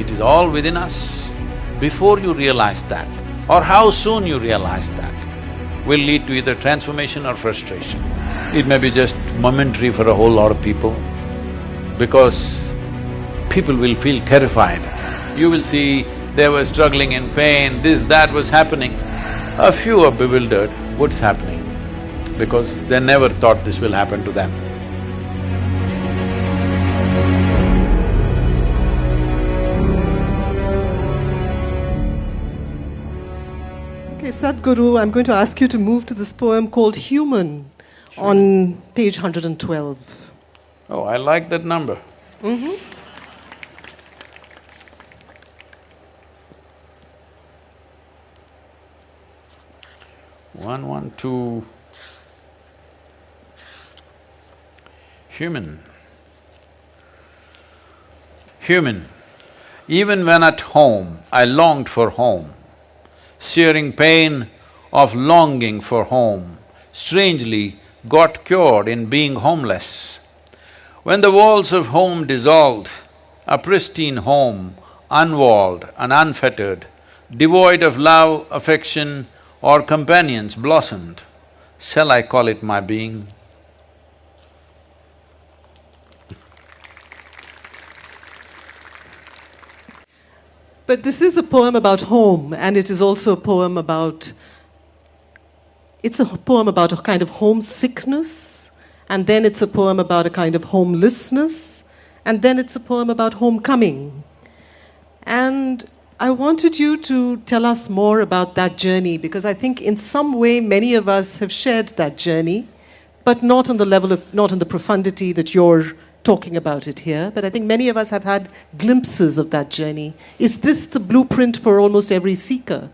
It is all within us. Before you realize that, or how soon you realize that, will lead to either transformation or frustration. It may be just momentary for a whole lot of people, because people will feel terrified. You will see they were struggling in pain, this, that was happening. A few are bewildered, what's happening? Because they never thought this will happen to them. Okay, Sadhguru, I'm going to ask you to move to this poem called Human on page 112. Oh, I like that number. One, one, two. Human. Human. Even when at home, I longed for home, searing pain of longing for home, strangely got cured in being homeless. When the walls of home dissolved, a pristine home, unwalled and unfettered, devoid of love, affection or companions blossomed, shall I call it my being? But this is a poem about home, and it is also a poem about… It's a poem about a kind of homesickness, and then it's a poem about a kind of homelessness, and then it's a poem about homecoming. And I wanted you to tell us more about that journey, because I think in some way many of us have shared that journey, but not on the level of… not in the profundity that you're talking about it here, but I think many of us have had glimpses of that journey. Is this the blueprint for almost every seeker?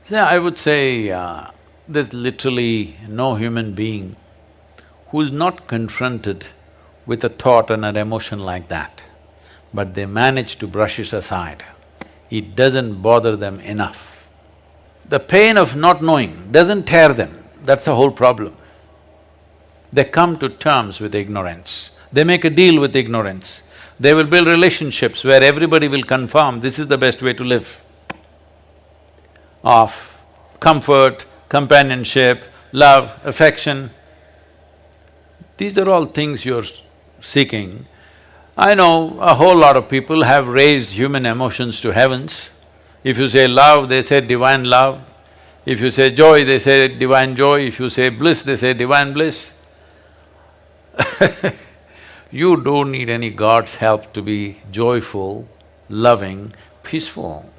Yeah, I would say there's literally no human being who is not confronted with a thought and an emotion like that, but they manage to brush it aside. It doesn't bother them enough. The pain of not knowing doesn't tear them, that's the whole problem. They come to terms with ignorance, they make a deal with ignorance. They will build relationships where everybody will confirm this is the best way to live. Of comfort, companionship, love, affection. These are all things you're seeking. I know a whole lot of people have raised human emotions to heavens. If you say love, they say divine love. If you say joy, they say divine joy. If you say bliss, they say divine bliss. You don't need any God's help to be joyful, loving, peaceful.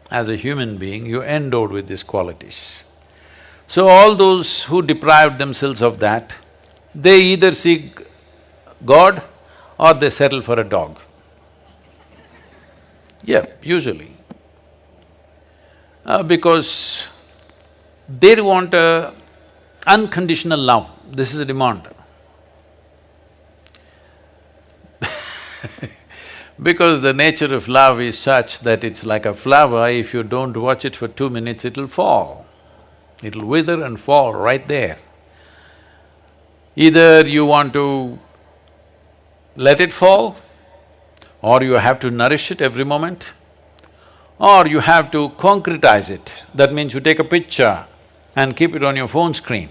As a human being, you're endowed with these qualities. So all those who deprived themselves of that, they either seek God or they settle for a dog. Yeah, usually. Because they want a unconditional love, this is a demand. Because the nature of love is such that it's like a flower, if you don't watch it for 2 minutes, it'll fall. It'll wither and fall right there. Either you want to let it fall, or you have to nourish it every moment, or you have to concretize it. That means you take a picture and keep it on your phone screen,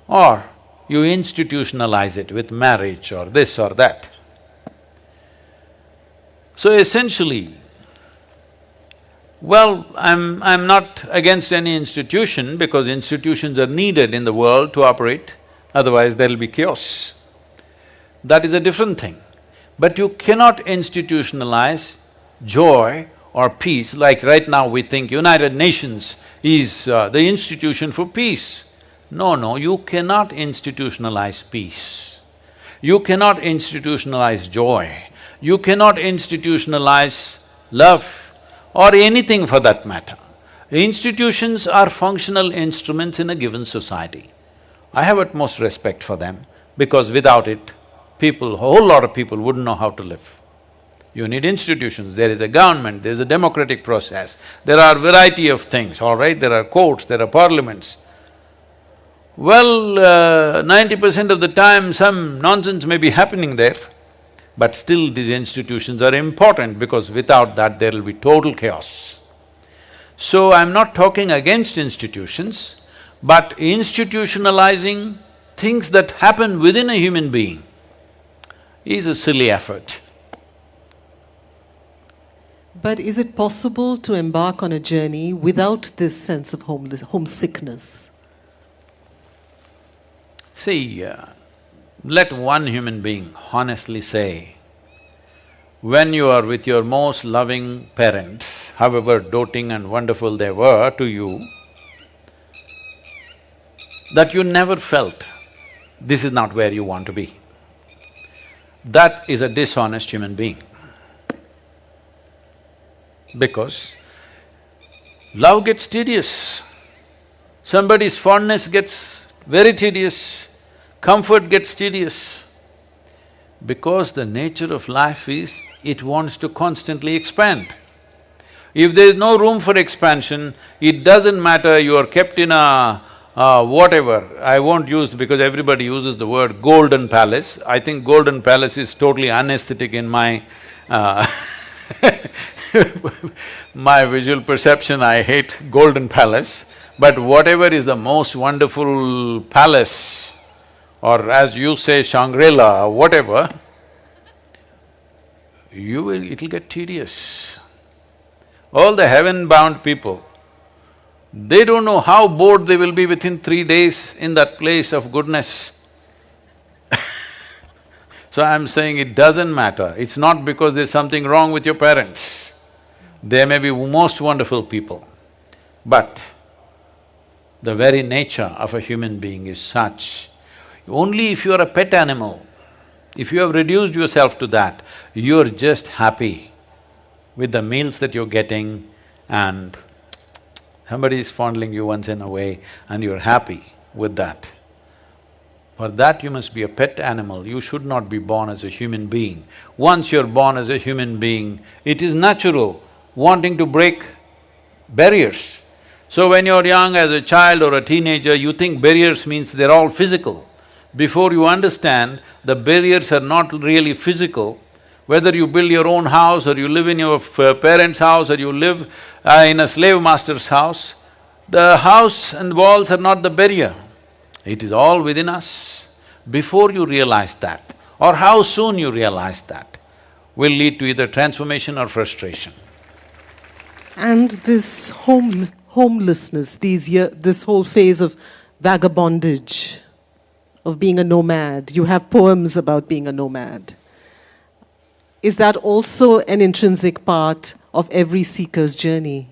or you institutionalize it with marriage or this or that. So essentially, well, I'm not against any institution because institutions are needed in the world to operate, otherwise there'll be chaos. That is a different thing. But you cannot institutionalize joy or peace, like right now we think United Nations is the institution for peace. No, you cannot institutionalize peace. You cannot institutionalize joy. You cannot institutionalize love or anything for that matter. Institutions are functional instruments in a given society. I have utmost respect for them because without it, people, a whole lot of people wouldn't know how to live. You need institutions, there is a government, there is a democratic process, there are variety of things, all right, there are courts, there are parliaments. Well, 90% of the time some nonsense may be happening there, But still these institutions are important because without that there will be total chaos. So I'm not talking against institutions, but institutionalizing things that happen within a human being is a silly effort. But is it possible to embark on a journey without this sense of homesickness? See, let one human being honestly say, when you are with your most loving parents, however doting and wonderful they were to you, that you never felt this is not where you want to be. That is a dishonest human being. Because love gets tedious, somebody's fondness gets very tedious, comfort gets tedious. Because the nature of life is, it wants to constantly expand. If there is no room for expansion, it doesn't matter you are kept in a whatever, I won't use because everybody uses the word golden palace. I think golden palace is totally unaesthetic in my my visual perception. I hate golden palace, but whatever is the most wonderful palace, or as you say Shangri-La, whatever, it'll get tedious. All the heaven-bound people, they don't know how bored they will be within 3 days in that place of goodness. So I'm saying it doesn't matter, it's not because there's something wrong with your parents. They may be most wonderful people, but the very nature of a human being is such. Only if you are a pet animal, if you have reduced yourself to that, you're just happy with the meals that you're getting and somebody is fondling you once in a way and you're happy with that. For that you must be a pet animal, you should not be born as a human being. Once you're born as a human being, it is natural wanting to break barriers. So when you're young as a child or a teenager, you think barriers means they're all physical. Before you understand, the barriers are not really physical. Whether you build your own house or you live in your parents' house or you live in a slave master's house, the house and walls are not the barrier. It is all within us. Before you realize that, or how soon you realize that, will lead to either transformation or frustration. And this homelessness, this whole phase of vagabondage, of being a nomad, you have poems about being a nomad. Is that also an intrinsic part of every seeker's journey?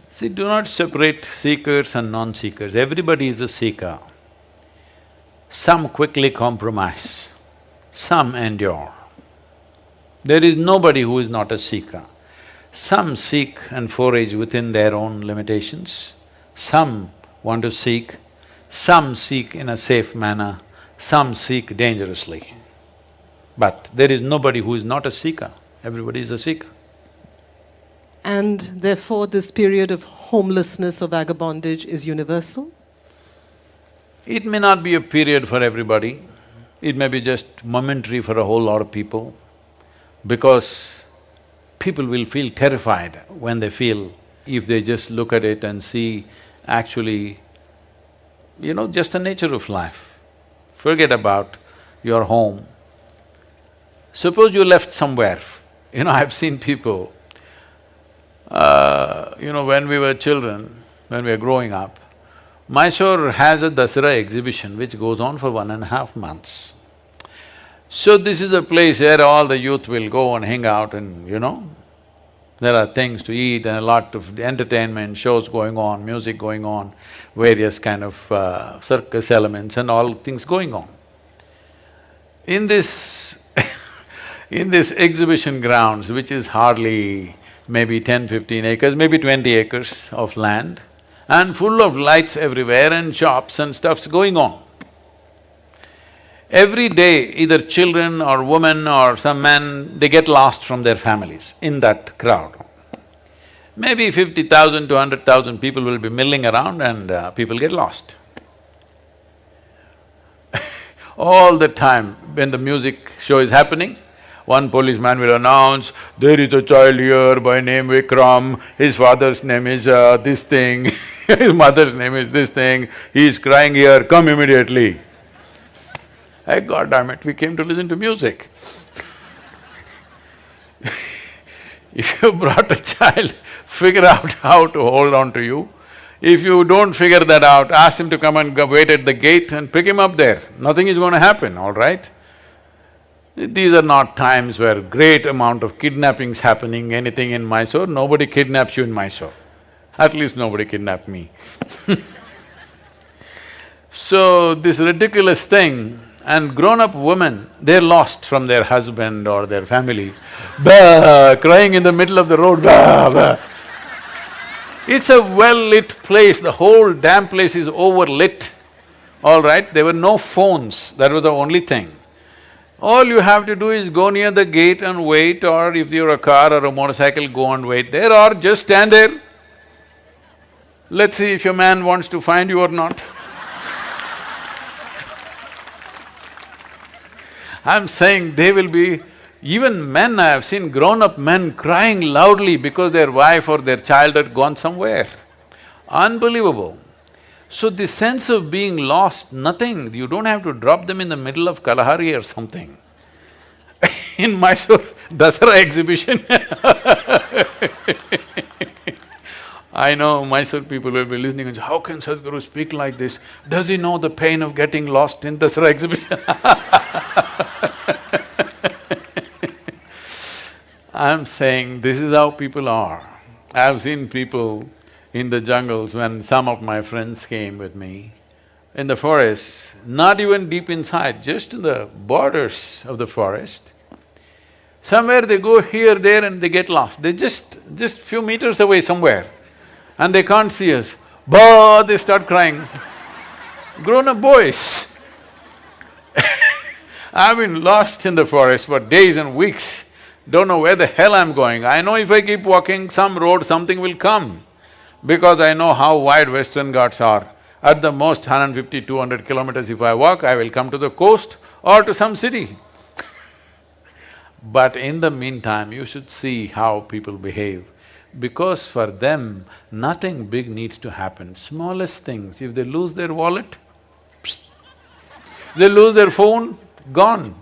See, do not separate seekers and non-seekers, everybody is a seeker. Some quickly compromise, some endure. There is nobody who is not a seeker. Some seek and forage within their own limitations, some want to seek, some seek in a safe manner, some seek dangerously. But there is nobody who is not a seeker, everybody is a seeker. And therefore this period of homelessness or vagabondage is universal? It may not be a period for everybody, it may be just momentary for a whole lot of people, because people will feel terrified when they feel, if they just look at it and see actually, just the nature of life. Forget about your home. Suppose you left somewhere, I've seen people, when we were children, when we were growing up, Mysore has a Dasara exhibition which goes on for 1.5 months. So this is a place where all the youth will go and hang out and, there are things to eat and a lot of entertainment, shows going on, music going on, various kind of circus elements and all things going on. In this in this exhibition grounds, which is hardly maybe 10-15 acres, maybe 20 acres of land, and full of lights everywhere and shops and stuff's going on. Every day, either children or women or some men, they get lost from their families in that crowd. Maybe 50,000 to 100,000 people will be milling around and people get lost. All the time when the music show is happening, one policeman will announce, there is a child here by name Vikram, his father's name is this thing, his mother's name is this thing, he is crying here, come immediately. Hey, God damn it, we came to listen to music. If you brought a child, figure out how to hold on to you. If you don't figure that out, ask him to come and wait at the gate and pick him up there. Nothing is going to happen, all right? These are not times where great amount of kidnappings happening, anything in Mysore. Nobody kidnaps you in Mysore. At least nobody kidnapped me. So, this ridiculous thing, and grown-up women, they're lost from their husband or their family, crying in the middle of the road, It's a well-lit place, the whole damn place is overlit, all right? There were no phones, that was the only thing. All you have to do is go near the gate and wait, or if you're a car or a motorcycle, go and wait there, or just stand there. Let's see if your man wants to find you or not. I'm saying they will be… Even men, I have seen grown-up men crying loudly because their wife or their child had gone somewhere. Unbelievable. So this sense of being lost, nothing, you don't have to drop them in the middle of Kalahari or something. In Mysore, Dasara exhibition I know Mysore people will be listening and say, how can Sadhguru speak like this? Does he know the pain of getting lost in Dasara exhibition? I'm saying this is how people are. I've seen people in the jungles when some of my friends came with me, in the forest, not even deep inside, just in the borders of the forest. Somewhere they go here, there and they get lost. They just few meters away somewhere and they can't see us. They start crying. Grown-up boys. I've been lost in the forest for days and weeks. Don't know where the hell I'm going. I know if I keep walking some road, something will come, because I know how wide Western Ghats are. At the most 150, 200 kilometers if I walk, I will come to the coast or to some city. But in the meantime, you should see how people behave, because for them, nothing big needs to happen. Smallest things, if they lose their wallet, psst. They lose their phone, gone.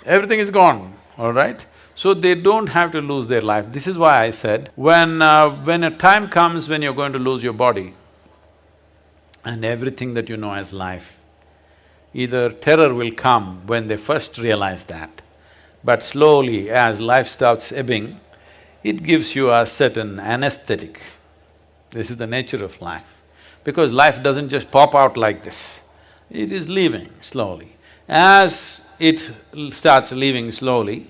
Everything is gone. All right? So they don't have to lose their life. This is why I said, when a time comes when you're going to lose your body and everything that you know as life, either terror will come when they first realize that, but slowly as life starts ebbing, it gives you a certain anesthetic. This is the nature of life. Because life doesn't just pop out like this, it is leaving slowly. As it starts leaving slowly,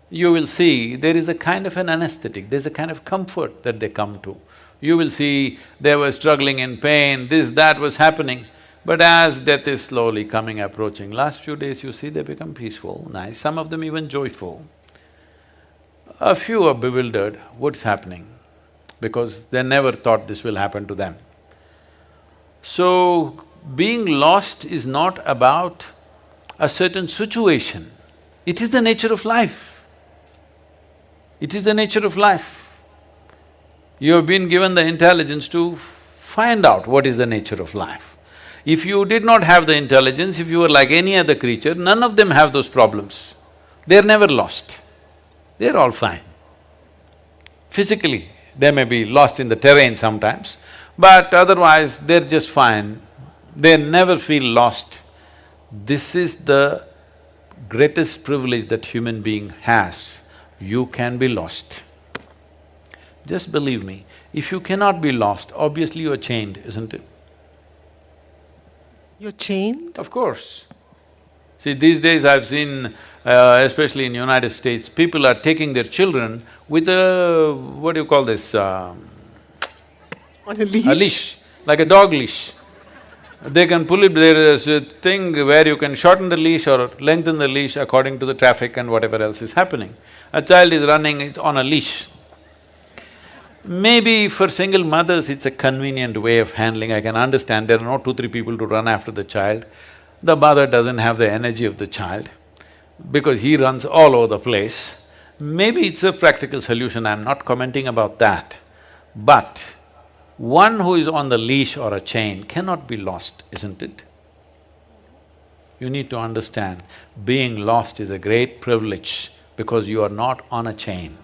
you will see there is a kind of an anesthetic, there's a kind of comfort that they come to. You will see they were struggling in pain, this, that was happening, but as death is slowly coming, approaching, last few days you see they become peaceful, nice, some of them even joyful. A few are bewildered, what's happening? Because they never thought this will happen to them. So, being lost is not about a certain situation, it is the nature of life. It is the nature of life. You have been given the intelligence to find out what is the nature of life. If you did not have the intelligence, if you were like any other creature, none of them have those problems. They're never lost, they're all fine. Physically, they may be lost in the terrain sometimes, but otherwise they're just fine. They never feel lost. This is the greatest privilege that human being has. You can be lost. Just believe me, if you cannot be lost, obviously you're chained, isn't it? You're chained? Of course. See, these days I've seen, especially in United States, people are taking their children with a… what do you call this? On a leash? A leash, like a dog leash. They can pull it, there is a thing where you can shorten the leash or lengthen the leash according to the traffic and whatever else is happening. A child is running, it's on a leash. Maybe for single mothers it's a convenient way of handling, I can understand, there are no 2, 3 people to run after the child. The mother doesn't have the energy of the child because he runs all over the place. Maybe it's a practical solution, I'm not commenting about that. But one who is on the leash or a chain cannot be lost, isn't it? You need to understand, being lost is a great privilege because you are not on a chain.